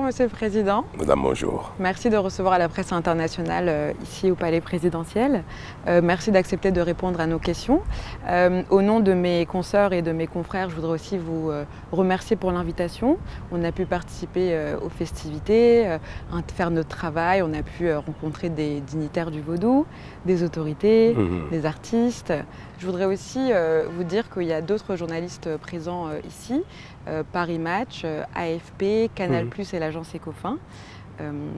Monsieur le Président. Madame, bonjour. Merci de recevoir la presse internationale ici au Palais présidentiel. Merci d'accepter de répondre à nos questions. Au nom de mes consoeurs et de mes confrères, je voudrais aussi vous remercier pour l'invitation. On a pu participer aux festivités, faire notre travail. On a pu rencontrer des dignitaires du vaudou, des autorités, des artistes. Je voudrais aussi vous dire qu'il y a d'autres journalistes présents ici, Paris Match, AFP, Canal+, et l'agence Ecofin,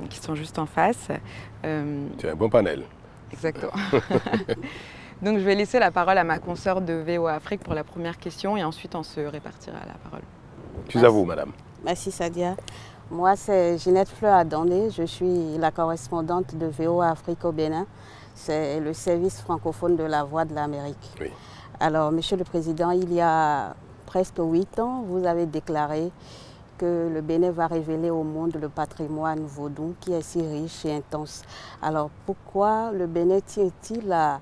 qui sont juste en face. C'est un bon panel. Exactement. Donc je vais laisser la parole à ma consoeur de VOA Afrique pour la première question et ensuite on se répartira la parole. Puis à vous, madame. Merci Sadia. Moi, c'est Ginette Fleur-Adondé. Je suis la correspondante de VOA Afrique au Bénin. C'est le service francophone de la Voix de l'Amérique. Oui. Alors, Monsieur le Président, il y a presque 8 ans, vous avez déclaré que le Bénin va révéler au monde le patrimoine vaudou qui est si riche et intense. Alors, pourquoi le Bénin tient-il à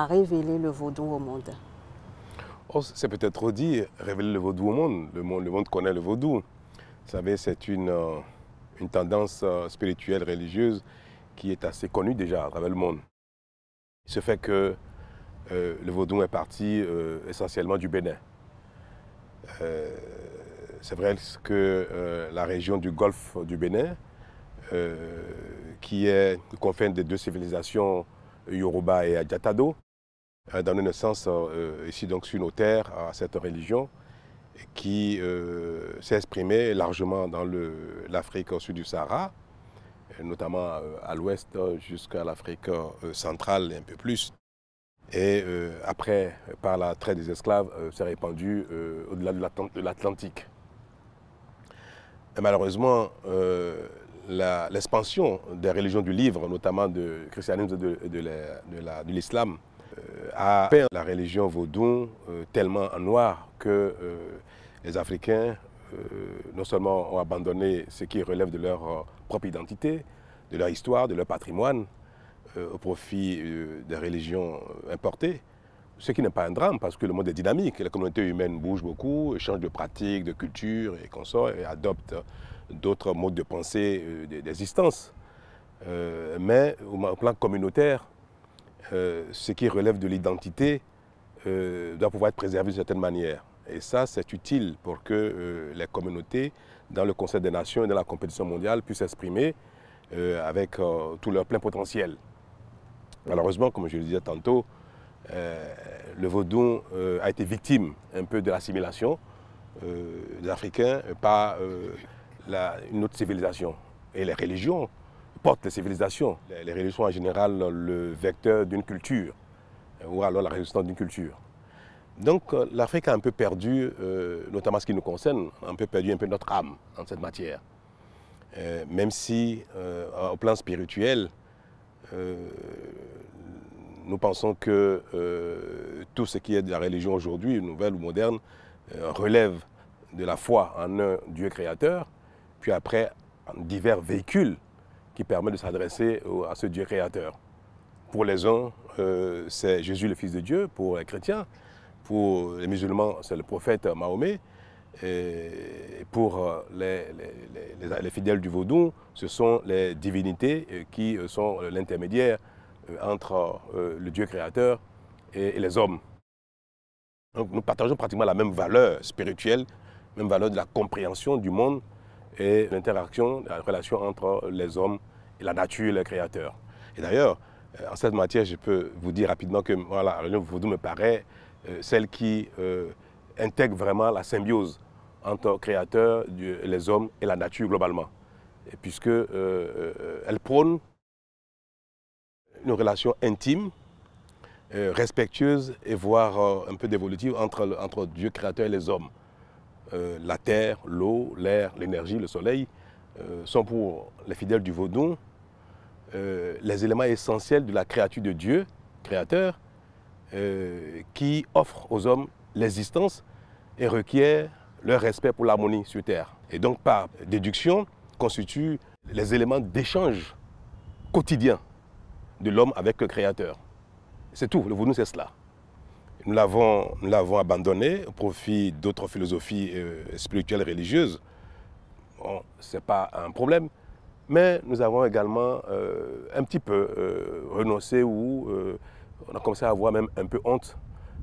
révéler le vaudou au monde? Oh, c'est peut-être trop dit, révéler le vaudou au monde. Le monde connaît le vaudou. Vous savez, c'est une tendance spirituelle, religieuse, qui est assez connue déjà à travers le monde. Il se fait que le vaudou est parti essentiellement du Bénin. C'est vrai que la région du golfe du Bénin, qui est confine des deux civilisations Yoruba et Adjatado, a donné naissance ici donc sur nos terres à cette religion qui s'est exprimée largement dans l'Afrique au sud du Sahara, notamment à l'ouest jusqu'à l'Afrique centrale et un peu plus. Et après, par la traite des esclaves, s'est répandue au-delà de l'Atlantique. Malheureusement, l'expansion des religions du livre, notamment du christianisme et de l'islam, a peint la religion vaudou tellement en noir que les Africains non seulement ont abandonné ce qui relève de leur propre identité, de leur histoire, de leur patrimoine, au profit des religions importées, ce qui n'est pas un drame parce que le monde est dynamique, la communauté humaine bouge beaucoup, change de pratiques, de culture et consorts et adopte d'autres modes de pensée d'existence. Mais au plan communautaire, ce qui relève de l'identité doit pouvoir être préservé d'une certaine manière. Et ça, c'est utile pour que les communautés, dans le Conseil des Nations et dans la compétition mondiale, puissent s'exprimer avec tout leur plein potentiel. Malheureusement, comme je le disais tantôt, le vaudou a été victime un peu de l'assimilation des Africains par une autre civilisation. Et les religions portent les civilisations. Les religions sont en général le vecteur d'une culture, ou alors la résistance d'une culture. Donc l'Afrique a un peu perdu, notamment ce qui nous concerne, un peu perdu notre âme en cette matière. Même si, au plan spirituel, nous pensons que tout ce qui est de la religion aujourd'hui, nouvelle ou moderne, relève de la foi en un Dieu créateur, puis après en divers véhicules qui permettent de s'adresser à ce Dieu créateur. Pour les uns, c'est Jésus le Fils de Dieu, pour les chrétiens. Pour les musulmans, c'est le prophète Mahomet. Et pour les fidèles du vaudou, ce sont les divinités qui sont l'intermédiaire entre le Dieu créateur et les hommes. Donc nous partageons pratiquement la même valeur spirituelle, même valeur de la compréhension du monde et l'interaction, la relation entre les hommes et la nature et le créateur. Et d'ailleurs, en cette matière, je peux vous dire rapidement que voilà, la religion vaudou me paraît celle qui intègre vraiment la symbiose entre le créateur, les hommes et la nature globalement. Et puisque elle prône une relation intime, respectueuse et voire un peu dévolutive entre Dieu créateur et les hommes. La terre, l'eau, l'air, l'énergie, le soleil sont pour les fidèles du vaudou les éléments essentiels de la créature de Dieu, créateur, qui offre aux hommes l'existence et requiert leur respect pour l'harmonie sur terre. Et donc par déduction constituent les éléments d'échange quotidien de l'homme avec le créateur. C'est tout, le vaudou c'est cela. Nous l'avons abandonné au profit d'autres philosophies spirituelles et religieuses. Bon, ce n'est pas un problème, mais nous avons également un petit peu renoncé ou on a commencé à avoir même un peu honte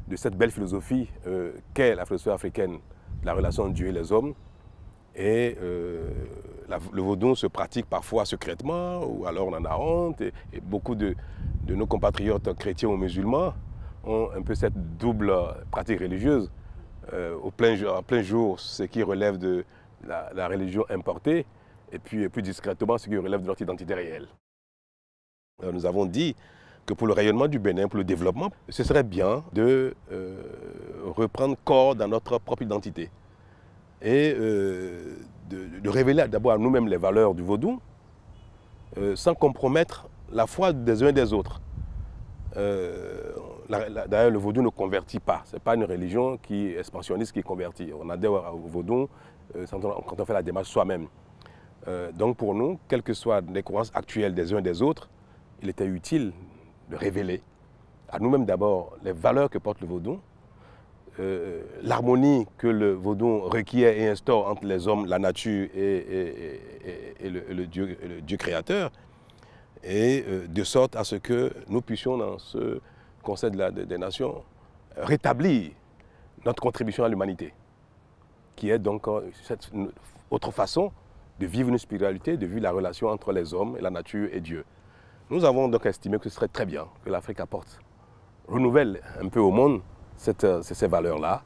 de cette belle philosophie qu'est la philosophie africaine, la relation entre Dieu et les hommes. Et le vaudou se pratique parfois secrètement, ou alors on en a honte. Et beaucoup de nos compatriotes chrétiens ou musulmans ont un peu cette double pratique religieuse. En plein jour, ce qui relève de la religion importée, et puis plus discrètement, ce qui relève de notre identité réelle. Nous avons dit que pour le rayonnement du Bénin, pour le développement, ce serait bien de reprendre corps dans notre propre identité et de révéler d'abord à nous-mêmes les valeurs du vaudou sans compromettre la foi des uns et des autres. D'ailleurs, le vaudou ne convertit pas. Ce n'est pas une religion qui est expansionniste qui convertit. On adhère au vaudou quand on fait la démarche soi-même. Donc pour nous, quelles que soient les croyances actuelles des uns et des autres, il était utile de révéler à nous-mêmes d'abord les valeurs que porte le vaudou, l'harmonie que le vaudou requiert et instaure entre les hommes, la nature et le Dieu créateur, et de sorte à ce que nous puissions dans ce Conseil des Nations rétablir notre contribution à l'humanité, qui est donc cette autre façon de vivre une spiritualité, de vivre la relation entre les hommes et la nature et Dieu. Nous avons donc estimé que ce serait très bien que l'Afrique apporte, renouvelle un peu au monde ces valeurs-là,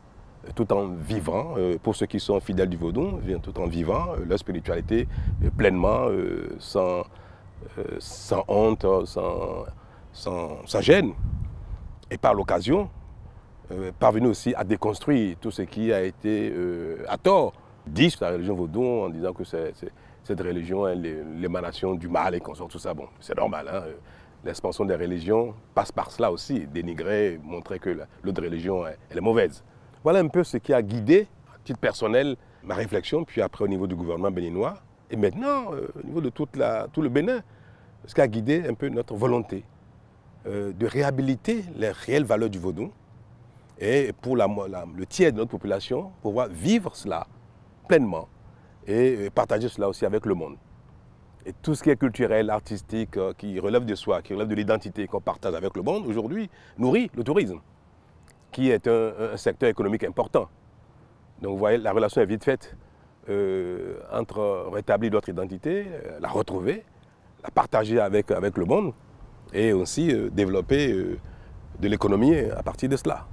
tout en vivant, pour ceux qui sont fidèles du vaudou, tout en vivant leur spiritualité pleinement, sans honte, sans gêne. Et par l'occasion, parvenir aussi à déconstruire tout ce qui a été à tort dit sur la religion vaudou en disant que cette religion est l'émanation du mal et qu'on sort tout ça. Bon, c'est normal, hein. L'expansion des religions passe par cela aussi, dénigrer, montrer que l'autre religion elle est mauvaise. Voilà un peu ce qui a guidé, à titre personnel, ma réflexion, puis après au niveau du gouvernement béninois, et maintenant au niveau de tout le Bénin, ce qui a guidé un peu notre volonté de réhabiliter les réelles valeurs du vaudou et pour le tiers de notre population, pouvoir vivre cela pleinement et partager cela aussi avec le monde. Et tout ce qui est culturel, artistique, qui relève de soi, qui relève de l'identité qu'on partage avec le monde, aujourd'hui, nourrit le tourisme, qui est un secteur économique important. Donc vous voyez, la relation est vite faite entre rétablir notre identité, la retrouver, la partager avec le monde, et aussi développer de l'économie à partir de cela.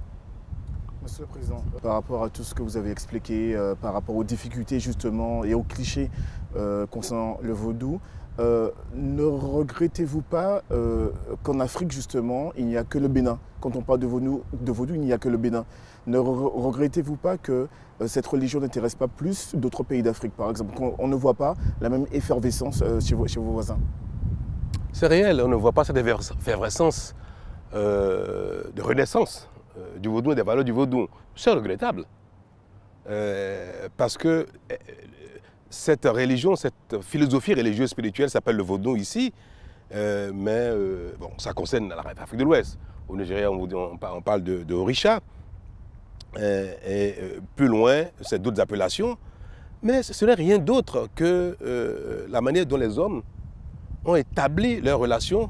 Monsieur le Président, par rapport à tout ce que vous avez expliqué, par rapport aux difficultés justement et aux clichés concernant le vaudou, ne regrettez-vous pas qu'en Afrique justement, il n'y a que le Bénin? Quand on parle de vaudou, il n'y a que le Bénin. Ne regrettez-vous pas que cette religion n'intéresse pas plus d'autres pays d'Afrique, par exemple, qu'on ne voit pas la même effervescence chez vos voisins? C'est réel, on ne voit pas cette effervescence de renaissance du vaudou et des valeurs du vaudou. C'est regrettable. Parce que cette religion, cette philosophie religieuse spirituelle s'appelle le vaudou ici, mais bon, ça concerne l'Afrique de l'Ouest. Au Nigeria, on parle de Orisha, et plus loin, c'est d'autres appellations, mais ce n'est rien d'autre que la manière dont les hommes ont établi leur relation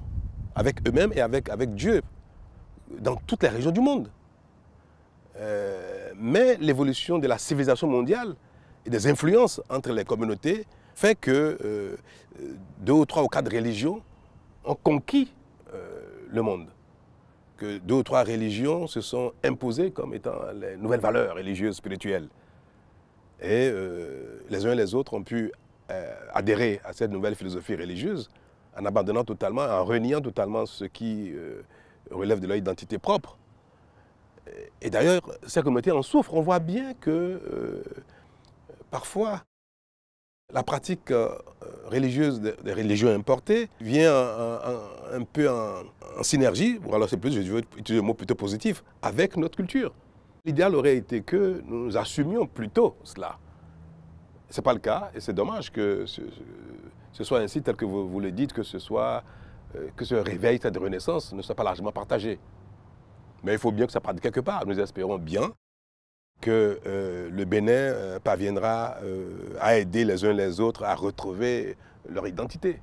avec eux-mêmes et avec Dieu dans toutes les régions du monde. Mais l'évolution de la civilisation mondiale et des influences entre les communautés fait que 2 ou 3 ou 4 religions ont conquis le monde. Que 2 ou 3 religions se sont imposées comme étant les nouvelles valeurs religieuses, spirituelles. Et les uns et les autres ont pu adhérer à cette nouvelle philosophie religieuse en abandonnant totalement, en reniant totalement ce qui relève de leur identité propre. Et d'ailleurs, ces communautés en souffrent. On voit bien que parfois, la pratique religieuse des religions importées vient un peu en synergie, ou alors c'est plus, je veux utiliser un mot plutôt positif, avec notre culture. L'idéal aurait été que nous assumions plutôt cela. Ce n'est pas le cas, et c'est dommage que ce soit ainsi, tel que vous le dites, que ce réveil, cette renaissance ne soit pas largement partagé. Mais il faut bien que ça parte quelque part. Nous espérons bien que le Bénin parviendra à aider les uns les autres à retrouver leur identité.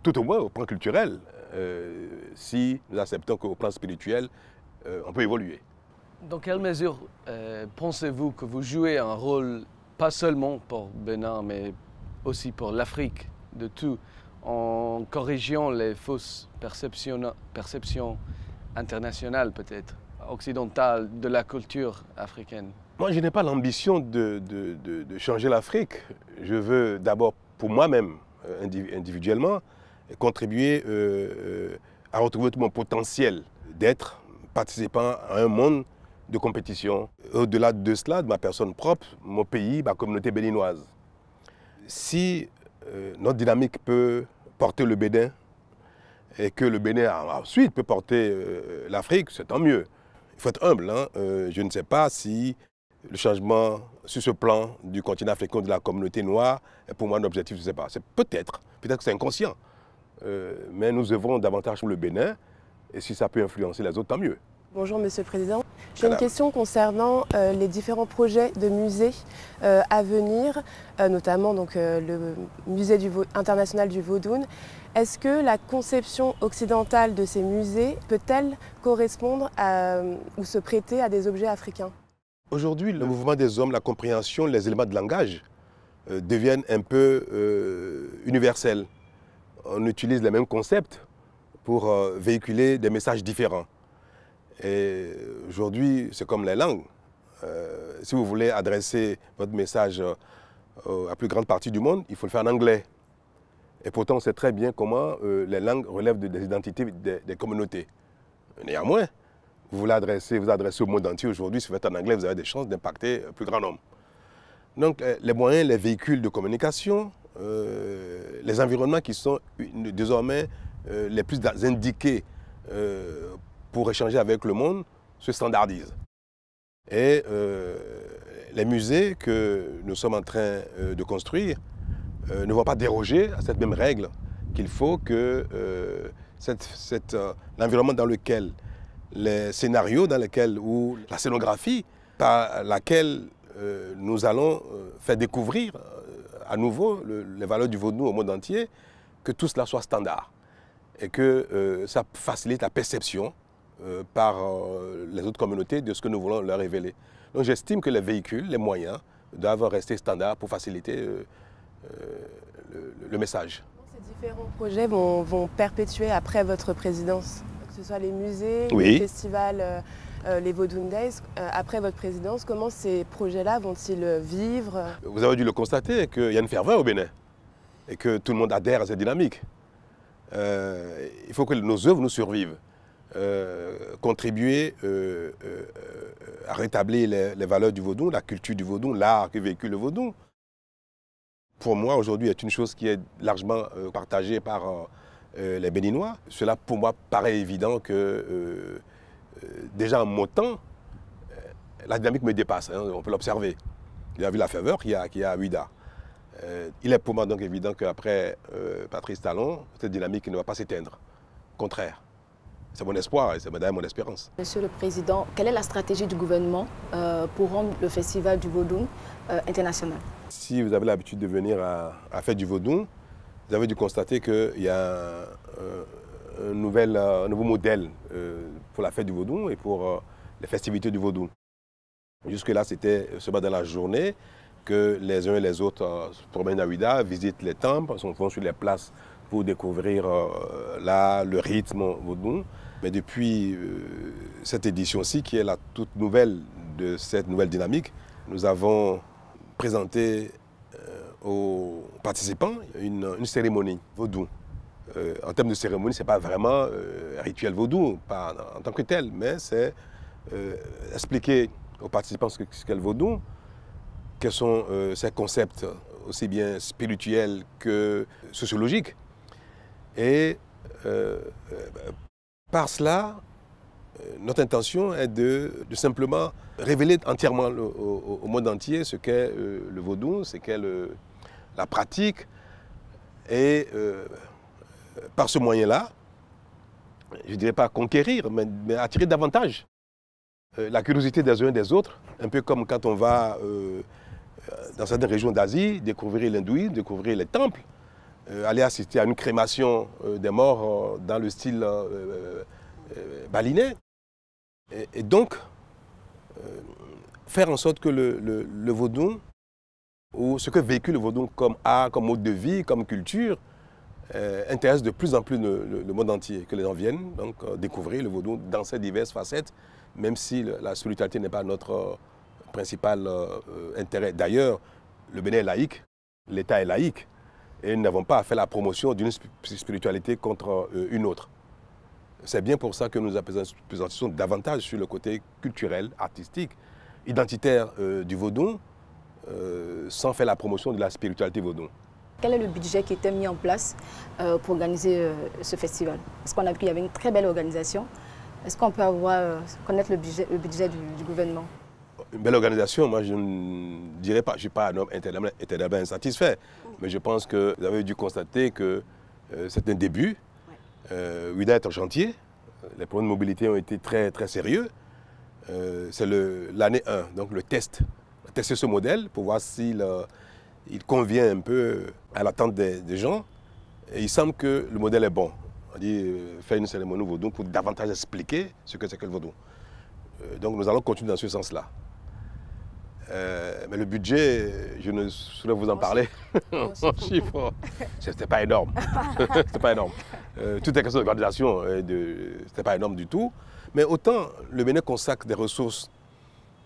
Tout au moins au plan culturel, si nous acceptons qu'au plan spirituel, on peut évoluer. Dans quelle mesure pensez-vous que vous jouez un rôle, pas seulement pour Bénin, mais aussi pour l'Afrique de tout, en corrigeant les fausses perceptions internationales peut-être, occidentales, de la culture africaine? Moi, je n'ai pas l'ambition de changer l'Afrique. Je veux d'abord, pour moi-même, individuellement, contribuer à retrouver tout mon potentiel d'être participant à un monde de compétition. Au-delà de cela, de ma personne propre, mon pays, ma communauté béninoise. Si notre dynamique peut porter le Bénin et que le Bénin ensuite peut porter l'Afrique, c'est tant mieux. Il faut être humble. Hein? Je ne sais pas si le changement sur ce plan du continent africain, de la communauté noire, est pour moi un objectif, je ne sais pas. C'est peut-être que c'est inconscient. Mais nous œuvrons davantage pour le Bénin et si ça peut influencer les autres, tant mieux. Bonjour Monsieur le Président. J'ai une question concernant les différents projets de musées à venir, notamment donc, le musée international du Vaudoun. Est-ce que la conception occidentale de ces musées peut-elle correspondre ou se prêter à des objets africains? Aujourd'hui, le mouvement des hommes, la compréhension, les éléments de langage deviennent un peu universels. On utilise les mêmes concepts pour véhiculer des messages différents. Et aujourd'hui, c'est comme les langues. Si vous voulez adresser votre message à la plus grande partie du monde, il faut le faire en anglais. Et pourtant, on sait très bien comment les langues relèvent des identités des communautés. Néanmoins, vous voulez vous adresser au monde entier aujourd'hui, si vous faites en anglais, vous avez des chances d'impacter un plus grand nombre. Donc, les moyens, les véhicules de communication, les environnements qui sont désormais les plus indiqués pour échanger avec le monde se standardisent. Et les musées que nous sommes en train de construire ne vont pas déroger à cette même règle qu'il faut que l'environnement dans lequel, les scénarios dans lesquels, ou la scénographie par laquelle nous allons faire découvrir à nouveau les valeurs du vaudou au monde entier, que tout cela soit standard et que ça facilite la perception par les autres communautés de ce que nous voulons leur révéler. Donc j'estime que les véhicules, les moyens, doivent rester standards pour faciliter le message. Ces différents projets vont perpétuer après votre présidence, que ce soit les musées, oui, les festivals, les Vaudoun Days, après votre présidence, comment ces projets-là vont-ils vivre? Vous avez dû le constater qu'il y a une ferveur au Bénin et que tout le monde adhère à cette dynamique. Il faut que nos œuvres nous survivent. Contribuer à rétablir les valeurs du vaudou, la culture du vaudou, l'art que véhicule le vaudou. Pour moi, aujourd'hui, est une chose qui est largement partagée par les Béninois. Cela, pour moi, paraît évident que, déjà en mon temps, la dynamique me dépasse, hein, on peut l'observer. Il y a vu la ferveur qu'il y a à Ouida. Il est pour moi donc évident qu'après Patrice Talon, cette dynamique ne va pas s'éteindre. Au contraire. C'est mon espoir et c'est d'ailleurs mon espérance. Monsieur le Président, quelle est la stratégie du gouvernement pour rendre le Festival du Vaudou international? Si vous avez l'habitude de venir à la fête du Vaudou, vous avez dû constater qu'il y a un nouveau modèle pour la fête du Vaudou et pour les festivités du Vaudou. Jusque-là, c'était seulement dans la journée que les uns et les autres se promènent à Ouida, visitent les temples, vont sur les places pour découvrir le rythme vaudou. Mais depuis cette édition-ci, qui est la toute nouvelle de cette nouvelle dynamique, nous avons présenté aux participants une cérémonie vaudou. En termes de cérémonie, ce n'est pas vraiment un rituel vaudou, pas en tant que tel, mais c'est expliquer aux participants ce qu'est le vaudou, quels sont ces concepts aussi bien spirituels que sociologiques. Et par cela, notre intention est de simplement révéler entièrement au monde entier ce qu'est le vaudou, ce qu'est la pratique. Et par ce moyen-là, je ne dirais pas conquérir, mais attirer davantage la curiosité des uns et des autres, un peu comme quand on va dans certaines régions d'Asie, découvrir l'hindouisme, découvrir les temples, aller assister à une crémation des morts dans le style balinais. Et donc, faire en sorte que le vaudou, ou ce que véhicule le vaudou comme art, comme mode de vie, comme culture, intéresse de plus en plus le monde entier, que les gens viennent donc découvrir le vaudou dans ses diverses facettes, même si la spiritualité n'est pas notre principal intérêt. D'ailleurs, le Bénin est laïque, l'État est laïque, et nous n'avons pas à faire la promotion d'une spiritualité contre une autre. C'est bien pour ça que nous apprécions davantage sur le côté culturel, artistique, identitaire du vaudou, sans faire la promotion de la spiritualité vaudou. Quel est le budget qui était mis en place pour organiser ce festival? Parce qu'on a vu qu'il y avait une très belle organisation. Est-ce qu'on peut connaître le budget du gouvernement? Une belle organisation, moi je ne dirais pas, je ne suis pas un homme éternellement insatisfait, mais je pense que vous avez dû constater que c'est un début. Ouida est en chantier, les problèmes de mobilité ont été très, très sérieux. C'est l'année 1, donc le test. On a testé ce modèle pour voir s'il convient un peu à l'attente des gens. Et il semble que le modèle est bon. On dit faire une cérémonie vaudou pour davantage expliquer ce que c'est que le vaudou. Donc nous allons continuer dans ce sens-là. Mais le budget, je ne saurais vous en parler en chiffres. C'était pas énorme. C'était pas énorme. Tout est question d'organisation, c'était pas énorme du tout. Mais autant le Bénin consacre des ressources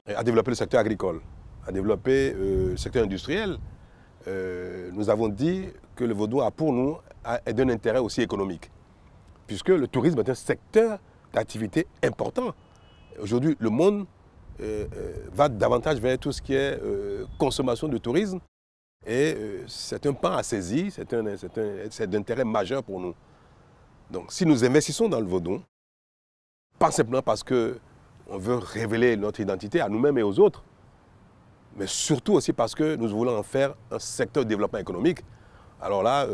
à développer le secteur agricole, à développer le secteur industriel, nous avons dit que le vaudou a pour nous d'un intérêt aussi économique. Puisque le tourisme est un secteur d'activité important. Aujourd'hui, le monde va davantage vers tout ce qui est consommation de tourisme. Et c'est un pan à saisir, c'est d'intérêt majeur pour nous. Donc si nous investissons dans le vaudou, pas simplement parce qu'on veut révéler notre identité à nous-mêmes et aux autres, mais surtout aussi parce que nous voulons en faire un secteur de développement économique. Alors là,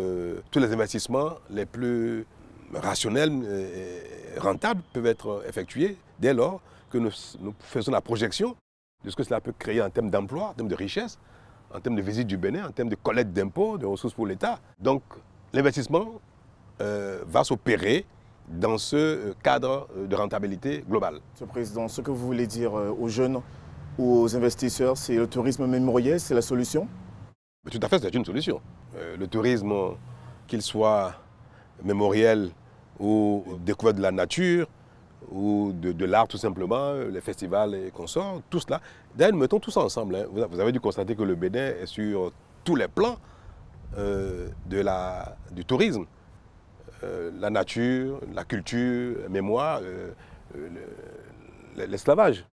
tous les investissements les plus rationnels et rentables peuvent être effectués dès lors que nous faisons la projection de ce que cela peut créer en termes d'emploi, en termes de richesse, en termes de visite du Bénin, en termes de collecte d'impôts, de ressources pour l'État. Donc l'investissement va s'opérer dans ce cadre de rentabilité globale. Monsieur le Président, ce que vous voulez dire aux jeunes ou aux investisseurs, c'est le tourisme mémoriel, c'est la solution? Mais tout à fait, c'est une solution. Le tourisme, qu'il soit mémoriel ou découverte de la nature, ou de l'art tout simplement, les festivals et consorts, tout cela. D'ailleurs, nous mettons tout ça ensemble. Hein. Vous avez dû constater que le Bénin est sur tous les plans du tourisme. La nature, la culture, la mémoire, l'esclavage.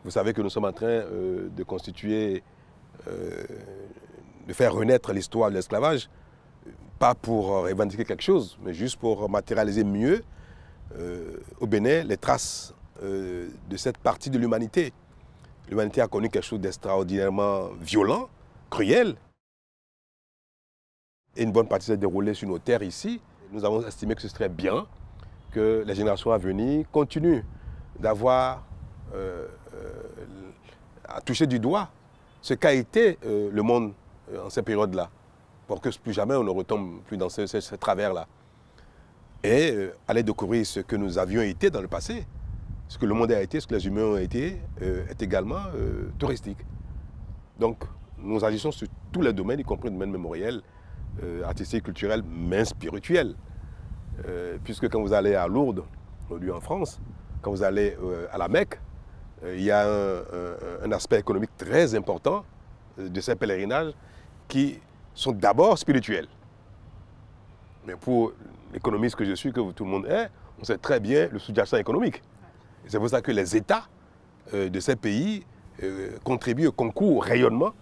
Vous savez que nous sommes en train de constituer, de faire renaître l'histoire de l'esclavage, pas pour revendiquer quelque chose, mais juste pour matérialiser mieux au Bénin les traces de cette partie de l'humanité. L'humanité a connu quelque chose d'extraordinairement violent, cruel. Et une bonne partie s'est déroulée sur nos terres ici. Nous avons estimé que ce serait bien que les générations à venir continuent d'avoir à toucher du doigt ce qu'a été le monde en ces périodes-là, pour que plus jamais on ne retombe plus dans ce travers-là. Et aller découvrir ce que nous avions été dans le passé, ce que le monde a été, ce que les humains ont été, est également touristique. Donc nous agissons sur tous les domaines, y compris le domaine mémoriel, artistique, culturel, mais spirituel. Puisque quand vous allez à Lourdes, aujourd'hui en France, quand vous allez à la Mecque, il y a un aspect économique très important de ces pèlerinages qui sont d'abord spirituels. Mais pour l'économiste que je suis, que tout le monde est, on sait très bien le sous-jacent économique. C'est pour ça que les États de ces pays contribuent au concours, au rayonnement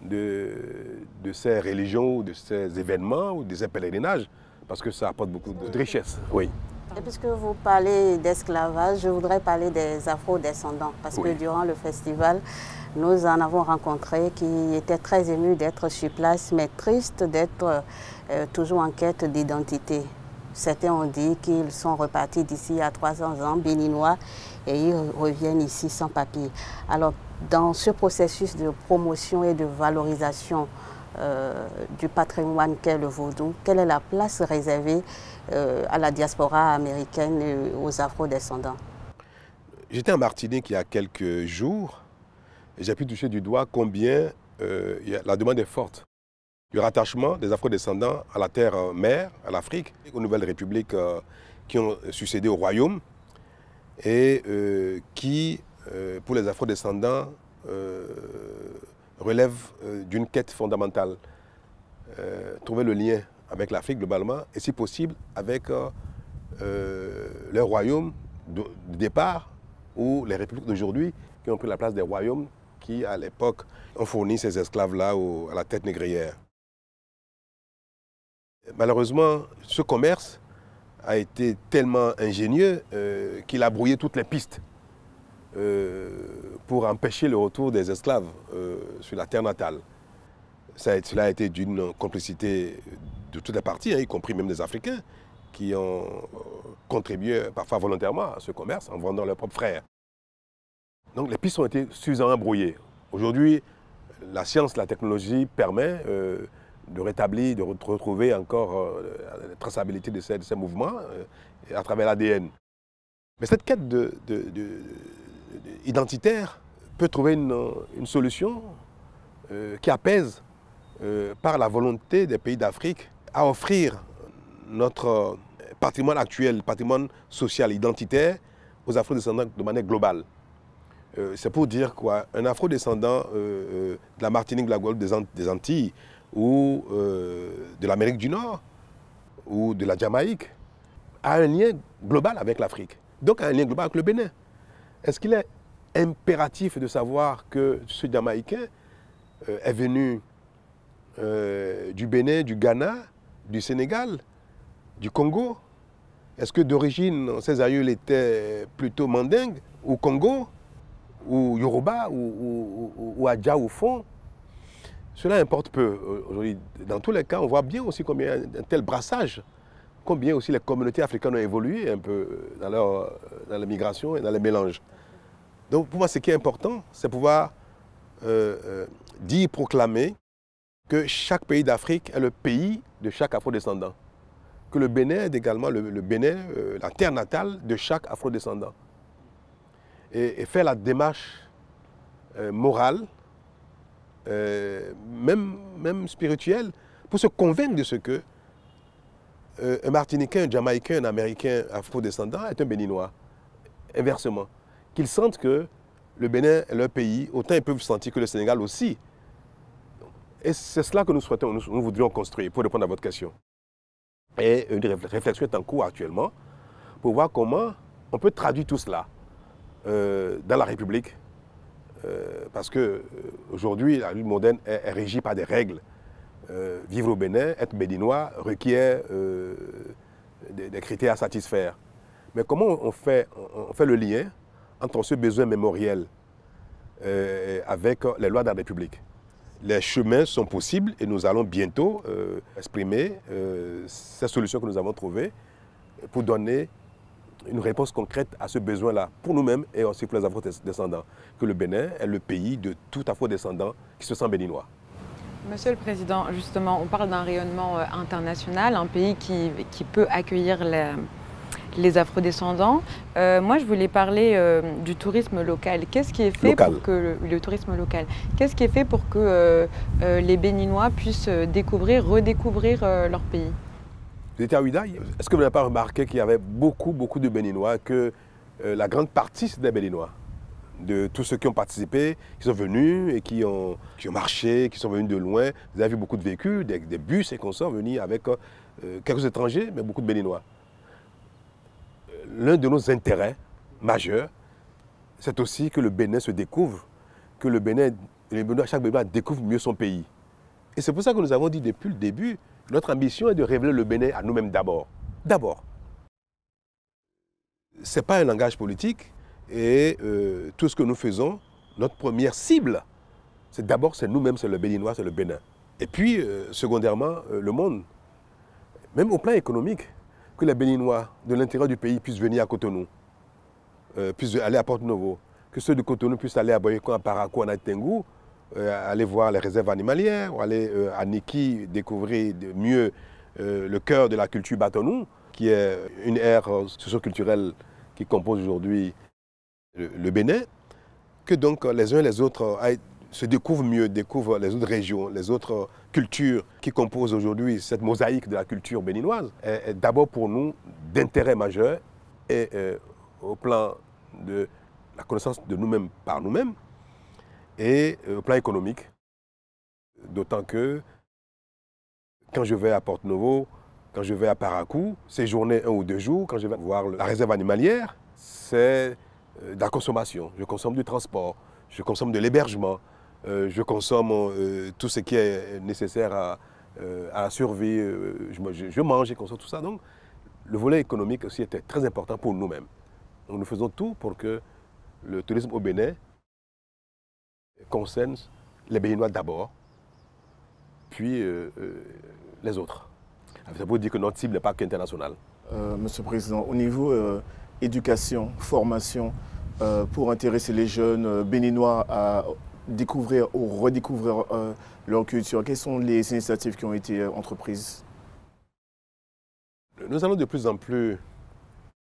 de ces religions, de ces événements ou de ces pèlerinages, parce que ça apporte beaucoup de richesse. Oui. Et puisque vous parlez d'esclavage, je voudrais parler des afro-descendants, parce que durant le festival, nous en avons rencontré qui étaient très émus d'être sur place, mais tristes d'être toujours en quête d'identité. Certains ont dit qu'ils sont repartis d'ici à 300 ans, béninois, et ils reviennent ici sans papier. Alors, dans ce processus de promotion et de valorisation du patrimoine qu'est le vaudou, quelle est la place réservée à la diaspora américaine et aux afro-descendants? J'étais en Martinique il y a quelques jours et j'ai pu toucher du doigt combien la demande est forte du rattachement des afro-descendants à la terre-mère, à l'Afrique, aux nouvelles républiques qui ont succédé au royaume et qui, pour les afro-descendants, relèvent d'une quête fondamentale. Trouver le lien avec l'Afrique globalement et si possible avec leur royaume de départ ou les républiques d'aujourd'hui qui ont pris la place des royaumes qui, à l'époque, ont fourni ces esclaves-là à la tête négrière. Malheureusement, ce commerce a été tellement ingénieux qu'il a brouillé toutes les pistes pour empêcher le retour des esclaves sur la terre natale. Cela a été d'une complicité de toutes les parties, y compris même des Africains, qui ont contribué parfois volontairement à ce commerce en vendant leurs propres frères. Donc les pistes ont été suffisamment brouillées. Aujourd'hui, la science, la technologie permet de rétablir, de retrouver encore la traçabilité de ces mouvements à travers l'ADN. Mais cette quête identitaire peut trouver une solution qui apaise par la volonté des pays d'Afrique à offrir notre patrimoine actuel, patrimoine social, identitaire aux afro-descendants de manière globale. C'est pour dire quoi, un afro-descendant de la Martinique, de la Guadeloupe, des Antilles ou de l'Amérique du Nord ou de la Jamaïque a un lien global avec l'Afrique, donc a un lien global avec le Bénin. Est-ce qu'il est impératif de savoir que ce Jamaïcain est venu du Bénin, du Ghana, du Sénégal, du Congo? Est-ce que d'origine, ses aïeux étaient plutôt mandingues ou Congo ou Yoruba ou Adja ou Fon? Cela importe peu aujourd'hui. Dans tous les cas, on voit bien aussi combien un tel brassage, combien aussi les communautés africaines ont évolué un peu dans la migration et dans les mélanges. Donc pour moi, ce qui est important, c'est pouvoir dire, proclamer que chaque pays d'Afrique est le pays de chaque afro-descendant. Que le Bénin est également le Bénin, la terre natale de chaque afro-descendant. Et faire la démarche morale, même spirituelle, pour se convaincre de ce que un Martiniquais, un Jamaïcain, un Américain afro-descendant est un Béninois. Inversement. Qu'ils sentent que le Bénin est leur pays, autant ils peuvent sentir que le Sénégal aussi. Et c'est cela que nous souhaitons, nous voudrions construire, pour répondre à votre question. Et une réflexion est en cours actuellement pour voir comment on peut traduire tout cela dans la République. Parce qu'aujourd'hui, la vie moderne est régie par des règles. Vivre au Bénin, être béninois, requiert des critères à satisfaire. Mais comment on fait le lien entre ce besoin mémoriel avec les lois de la République? Les chemins sont possibles et nous allons bientôt exprimer ces solutions que nous avons trouvées pour donner une réponse concrète à ce besoin-là, pour nous-mêmes et aussi pour les afro-descendants, que le Bénin est le pays de tout afro-descendant qui se sent béninois. Monsieur le Président, justement, on parle d'un rayonnement international, un pays qui peut accueillir les afro-descendants. Moi, je voulais parler du tourisme local. Qu'est-ce qui est fait pour que le tourisme local? Qu'est-ce qui est fait pour que les Béninois puissent découvrir, redécouvrir leur pays? Vous étiez à Ouidaï. Est-ce que vous n'avez pas remarqué qu'il y avait beaucoup de Béninois, que la grande partie c'est des Béninois, de tous ceux qui ont participé, qui sont venus et qui ont marché, qui sont venus de loin. Vous avez vu beaucoup de véhicules, des bus et consorts venus avec quelques étrangers, mais beaucoup de Béninois. L'un de nos intérêts majeurs, c'est aussi que le Bénin se découvre, que chaque Béninois découvre mieux son pays. Et c'est pour ça que nous avons dit depuis le début, notre ambition est de révéler le Bénin à nous-mêmes d'abord. D'abord. Ce n'est pas un langage politique et tout ce que nous faisons, notre première cible, c'est d'abord nous-mêmes, c'est le Béninois, c'est le Bénin. Et puis, secondairement, le monde. Même au plan économique, que les Béninois de l'intérieur du pays puissent venir à Cotonou, puissent aller à Porto-Novo, que ceux de Cotonou puissent aller à Boyacon, à Parakou, à Naitengu, aller voir les réserves animalières, ou aller à Niki découvrir mieux le cœur de la culture Batonou, qui est une ère socio-culturelle qui compose aujourd'hui le Bénin, que donc les uns et les autres se découvrent mieux, découvrent les autres régions, les autres cultures qui composent aujourd'hui cette mosaïque de la culture béninoise, est d'abord pour nous d'intérêt majeur et au plan de la connaissance de nous-mêmes par nous-mêmes et au plan économique. D'autant que quand je vais à Porto-Novo, quand je vais à Parakou, séjourner 1 ou 2 jours, quand je vais voir la réserve animalière, c'est de la consommation. Je consomme du transport, je consomme de l'hébergement, je consomme tout ce qui est nécessaire à la survie, je mange, je consomme tout ça. Donc, le volet économique aussi était très important pour nous-mêmes. Donc, nous faisons tout pour que le tourisme au Bénin concerne les Béninois d'abord, puis les autres. Ça veut dire que notre cible n'est pas qu'internationale. Monsieur le Président, au niveau éducation, formation, pour intéresser les jeunes béninois à découvrir ou redécouvrir leur culture, quelles sont les initiatives qui ont été entreprises? Nous allons de plus en plus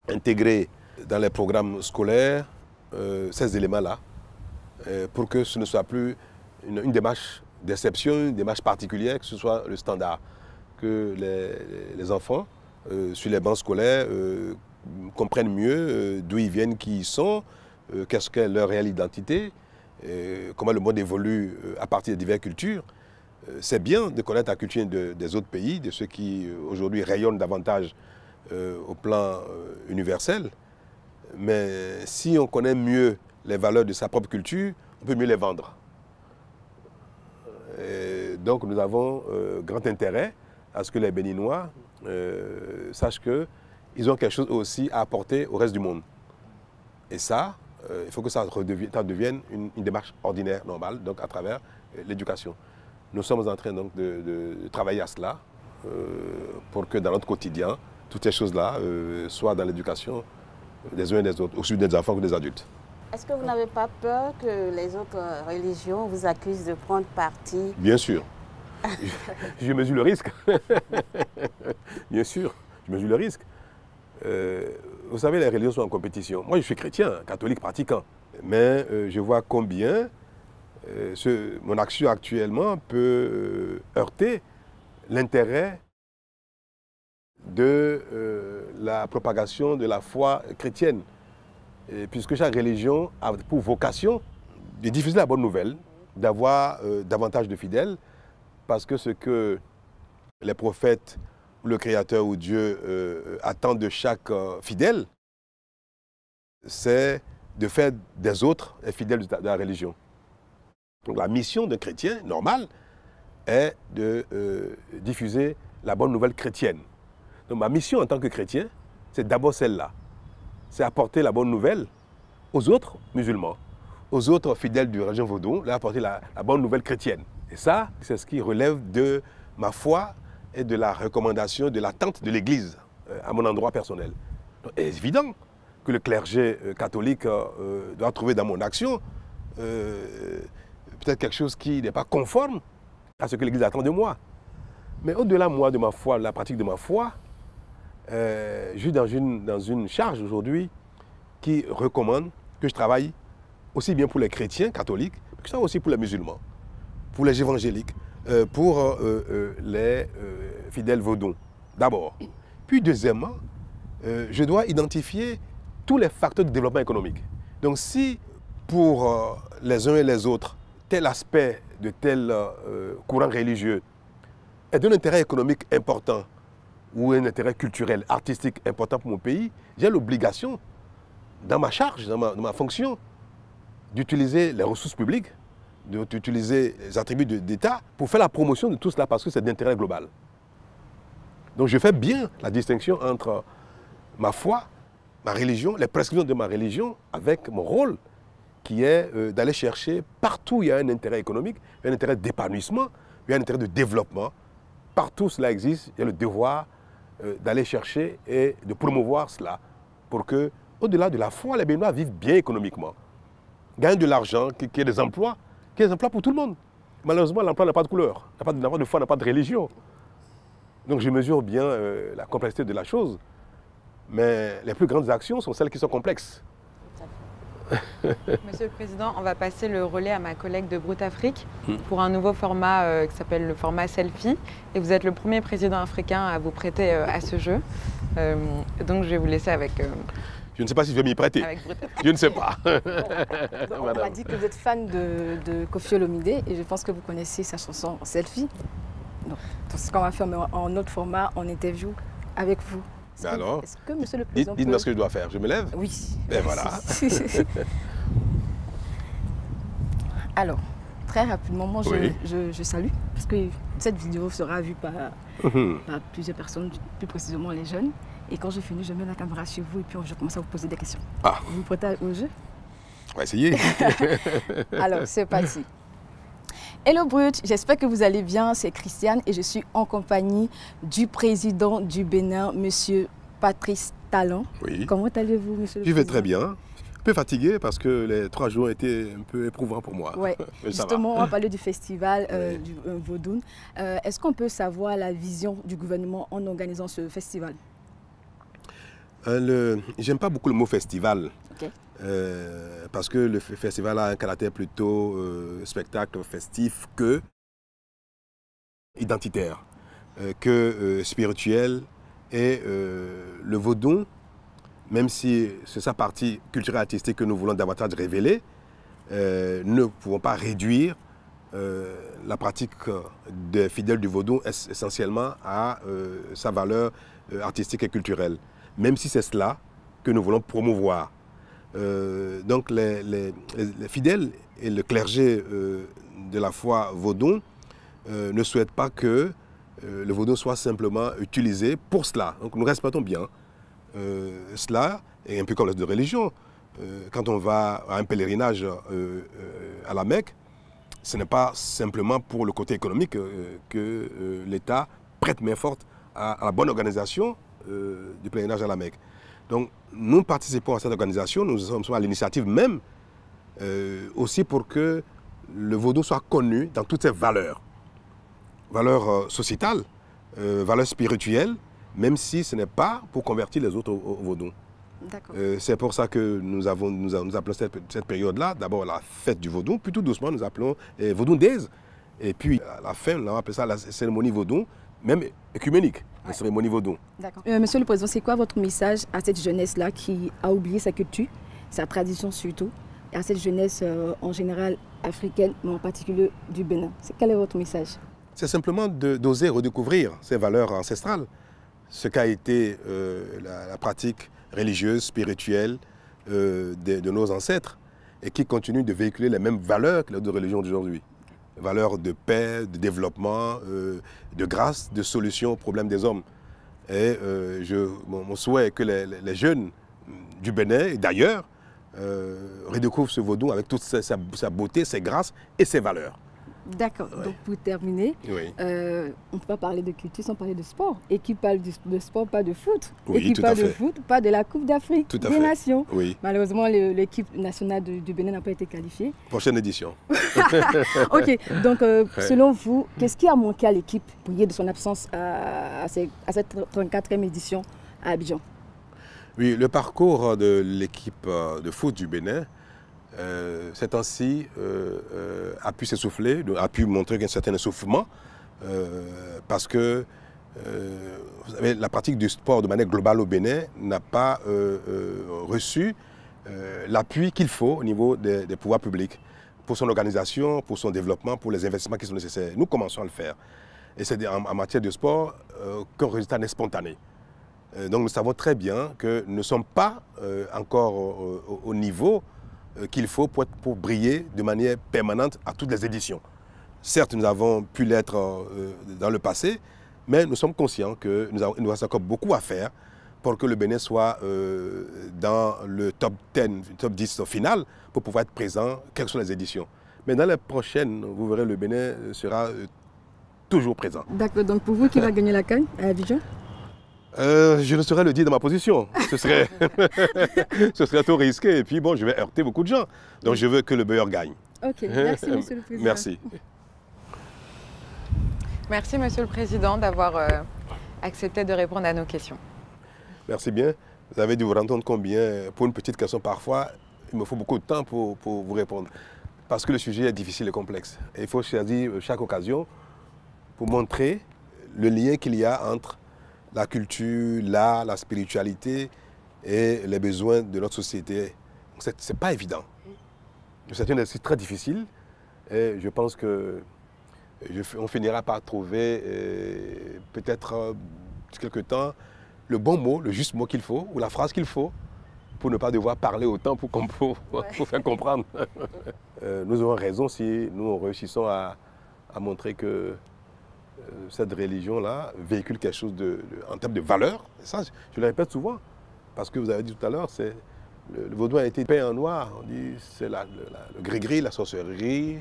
intégrer dans les programmes scolaires ces éléments-là pour que ce ne soit plus une démarche d'exception, une démarche particulière, que ce soit le standard. Que les enfants, sur les bancs scolaires, comprennent mieux d'où ils viennent, qui ils sont, qu'est-ce qu'est leur réelle identité, comment le monde évolue à partir de diverses cultures. C'est bien de connaître la culture des autres pays, de ceux qui aujourd'hui rayonnent davantage au plan universel. Mais si on connaît mieux les valeurs de sa propre culture, on peut mieux les vendre. Et donc nous avons grand intérêt à ce que les Béninois sachent qu'ils ont quelque chose aussi à apporter au reste du monde. Et ça, il faut que ça devienne une démarche ordinaire, normale, donc à travers l'éducation. Nous sommes en train donc de travailler à cela pour que dans notre quotidien, toutes ces choses-là soient dans l'éducation des uns et des autres, aussi des enfants que des adultes. Est-ce que vous n'avez pas peur que les autres religions vous accusent de prendre parti? Bien sûr. Je mesure le risque. Bien sûr, je mesure le risque. Vous savez, les religions sont en compétition. Moi, je suis chrétien, catholique pratiquant. Mais je vois combien mon action actuellement peut heurter l'intérêt de la propagation de la foi chrétienne. Puisque chaque religion a pour vocation de diffuser la bonne nouvelle, d'avoir davantage de fidèles, parce que ce que les prophètes, ou le Créateur ou Dieu attendent de chaque fidèle, c'est de faire des autres les fidèles de la religion. Donc la mission d'un chrétien normal est de diffuser la bonne nouvelle chrétienne. Donc ma mission en tant que chrétien, c'est d'abord celle-là. C'est apporter la bonne nouvelle aux autres musulmans, aux autres fidèles de la religion vaudou, leur apporter la bonne nouvelle chrétienne. Et ça, c'est ce qui relève de ma foi et de la recommandation, de l'attente de l'Église à mon endroit personnel. Donc, il est évident que le clergé catholique doit trouver dans mon action peut-être quelque chose qui n'est pas conforme à ce que l'Église attend de moi. Mais au-delà moi, de ma foi, de la pratique de ma foi, je suis dans une charge aujourd'hui qui recommande que je travaille aussi bien pour les chrétiens catholiques, que ça aussi pour les musulmans, pour les évangéliques, pour les fidèles vaudous, d'abord. Puis deuxièmement, je dois identifier tous les facteurs de développement économique. Donc si pour les uns et les autres, tel aspect de tel courant religieux est d'un intérêt économique important, ou un intérêt culturel, artistique important pour mon pays, j'ai l'obligation, dans ma charge, dans ma fonction, d'utiliser les ressources publiques, d'utiliser les attributs d'État pour faire la promotion de tout cela parce que c'est d'intérêt global. Donc je fais bien la distinction entre ma foi, ma religion, les prescriptions de ma religion avec mon rôle qui est d'aller chercher partout où il y a un intérêt économique, un intérêt d'épanouissement, il y a un intérêt de développement. Partout où cela existe, il y a le devoir d'aller chercher et de promouvoir cela pour que, au-delà de la foi, les Béninois vivent bien économiquement, gagnent de l'argent, qu'il y ait des emplois pour tout le monde. Malheureusement, l'emploi n'a pas de couleur, n'a pas de foi, n'a pas de religion. Donc je mesure bien la complexité de la chose, mais les plus grandes actions sont celles qui sont complexes. Monsieur le Président, on va passer le relais à ma collègue de Brut Afrique pour un nouveau format qui s'appelle le format selfie. Et vous êtes le premier président africain à vous prêter à ce jeu. Donc je vais vous laisser avec... Je ne sais pas si je vais m'y prêter. Je ne sais pas. On m'a dit que vous êtes fan de Koffi Olomide et je pense que vous connaissez sa chanson Selfie. Donc, ce qu'on va faire en autre format, en interview avec vous. Est-ce que Monsieur le Président dites-moi ce que je dois faire. Je me lève? Oui. Et voilà. Alors, très rapidement, moi je salue parce que cette vidéo sera vue par plusieurs personnes, plus précisément les jeunes. Et quand je finis, je mets la caméra chez vous et puis je commence à vous poser des questions. Vous vous prêtez au jeu? On va essayer. Alors, c'est parti. Hello Brut, j'espère que vous allez bien, c'est Christiane et je suis en compagnie du président du Bénin, Monsieur Patrice Talon. Oui. Comment allez-vous, Monsieur le Président? Je vais très bien. Un peu fatigué parce que les 3 jours étaient un peu éprouvants pour moi. Ouais. Justement, on va parler du festival du Vodun. Est-ce qu'on peut savoir la vision du gouvernement en organisant ce festival? J'aime pas beaucoup le mot festival. Okay. Parce que le festival a un caractère plutôt spectacle festif que identitaire, que spirituel. Et le vaudou, même si c'est sa partie culturelle artistique que nous voulons davantage révéler, ne pouvons pas réduire la pratique des fidèles du vaudou essentiellement à sa valeur artistique et culturelle, même si c'est cela que nous voulons promouvoir. Donc les fidèles et le clergé de la foi vaudou ne souhaitent pas que le vaudou soit simplement utilisé pour cela. Donc nous respectons bien cela, et un peu comme les de religion. Quand on va à un pèlerinage à la Mecque, ce n'est pas simplement pour le côté économique que l'État prête main forte à la bonne organisation du pèlerinage à la Mecque. Donc, nous participons à cette organisation, nous sommes à l'initiative même, aussi pour que le vaudou soit connu dans toutes ses valeurs. Valeurs sociétales, valeurs spirituelles, même si ce n'est pas pour convertir les autres au vaudou. C'est pour ça que nous appelons cette période-là, d'abord la fête du vaudou, puis tout doucement nous appelons Vaudou Days. Et puis à la fin, on appelle ça la cérémonie vaudou, même œcuménique. La cérémonie vaudou. D'accord. Monsieur le Président, c'est quoi votre message à cette jeunesse-là qui a oublié sa culture, sa tradition surtout, et à cette jeunesse en général africaine, mais en particulier du Bénin? Quel est votre message? C'est simplement d'oser redécouvrir ces valeurs ancestrales, ce qu'a été la pratique religieuse, spirituelle de nos ancêtres, et qui continue de véhiculer les mêmes valeurs que les autres religions d'aujourd'hui. Valeurs de paix, de développement, de grâce, de solution aux problèmes des hommes. Et mon souhait est que les jeunes du Bénin et d'ailleurs redécouvrent ce vaudou avec toute sa beauté, ses grâces et ses valeurs. D'accord. Ouais. Donc pour terminer, on ne peut pas parler de culture sans parler de sport. Et qui parle de sport, pas de foot. Oui, et qui parle de foot, pas de la Coupe d'Afrique des Nations. Oui. Malheureusement, l'équipe nationale du Bénin n'a pas été qualifiée. Prochaine édition. Ok. Donc selon vous, qu'est-ce qui a manqué à l'équipe pour lier de son absence à cette 34e édition à Abidjan? Oui, le parcours de l'équipe de foot du Bénin, ces temps-ci, a pu s'essouffler, a pu montrer un certain essoufflement, parce que vous savez, la pratique du sport de manière globale au Bénin n'a pas reçu l'appui qu'il faut au niveau des pouvoirs publics pour son organisation, pour son développement, pour les investissements qui sont nécessaires. Nous commençons à le faire. Et c'est en matière de sport qu'un résultat n'est spontané. Donc nous savons très bien que nous ne sommes pas encore au niveau qu'il faut pour briller de manière permanente à toutes les éditions. Certes, nous avons pu l'être dans le passé, mais nous sommes conscients qu'il nous reste encore beaucoup à faire pour que le Bénin soit dans le top 10, top 10 final, pour pouvoir être présent, quelles que soient les éditions. Mais dans les prochaines, vous verrez, le Bénin sera toujours présent. D'accord, donc pour vous, qui va gagner la CAN à Abidjan? Je ne saurais le dire dans ma position. Ce serait, ce serait trop risqué. Et puis bon, je vais heurter beaucoup de gens. Donc je veux que le meilleur gagne. Ok, merci Monsieur le Président. Merci. Merci Monsieur le Président d'avoir accepté de répondre à nos questions. Merci bien. Vous avez dû vous rendre compte combien, pour une petite question parfois, il me faut beaucoup de temps pour vous répondre. Parce que le sujet est difficile et complexe. Et il faut choisir chaque occasion pour montrer le lien qu'il y a entre la culture, l'art, la spiritualité et les besoins de notre société. Ce n'est pas évident. C'est un exercice très difficile et je pense qu'on finira par trouver peut-être quelque temps le bon mot, le juste mot qu'il faut ou la phrase qu'il faut pour ne pas devoir parler autant pour faire comprendre. Nous aurons raison si nous réussissons à montrer que cette religion-là véhicule quelque chose en termes de valeur. Et ça, je le répète souvent, parce que vous avez dit tout à l'heure, le vaudou a été peint en noir. On dit c'est le gris-gris, la sorcellerie,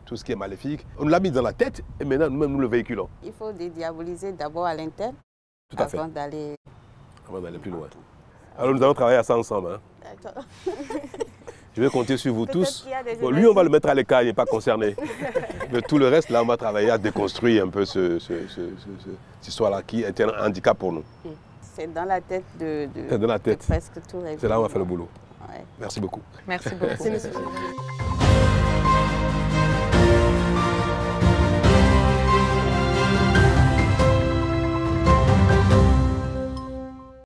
tout ce qui est maléfique. On nous l'a mis dans la tête et maintenant nous-mêmes nous le véhiculons. Il faut dédiaboliser d'abord à l'interne avant d'aller plus loin. Alors nous allons travailler à ça ensemble. Hein. D'accord. Je vais compter sur vous tous. Bon, lui, on va le mettre à l'écart, il n'est pas concerné. Mais tout le reste, là, on va travailler à déconstruire un peu cette histoire-là qui est un handicap pour nous. C'est dans la tête de presque tous les. C'est là où on va faire le boulot. Ouais. Merci beaucoup. Merci beaucoup. Merci, monsieur.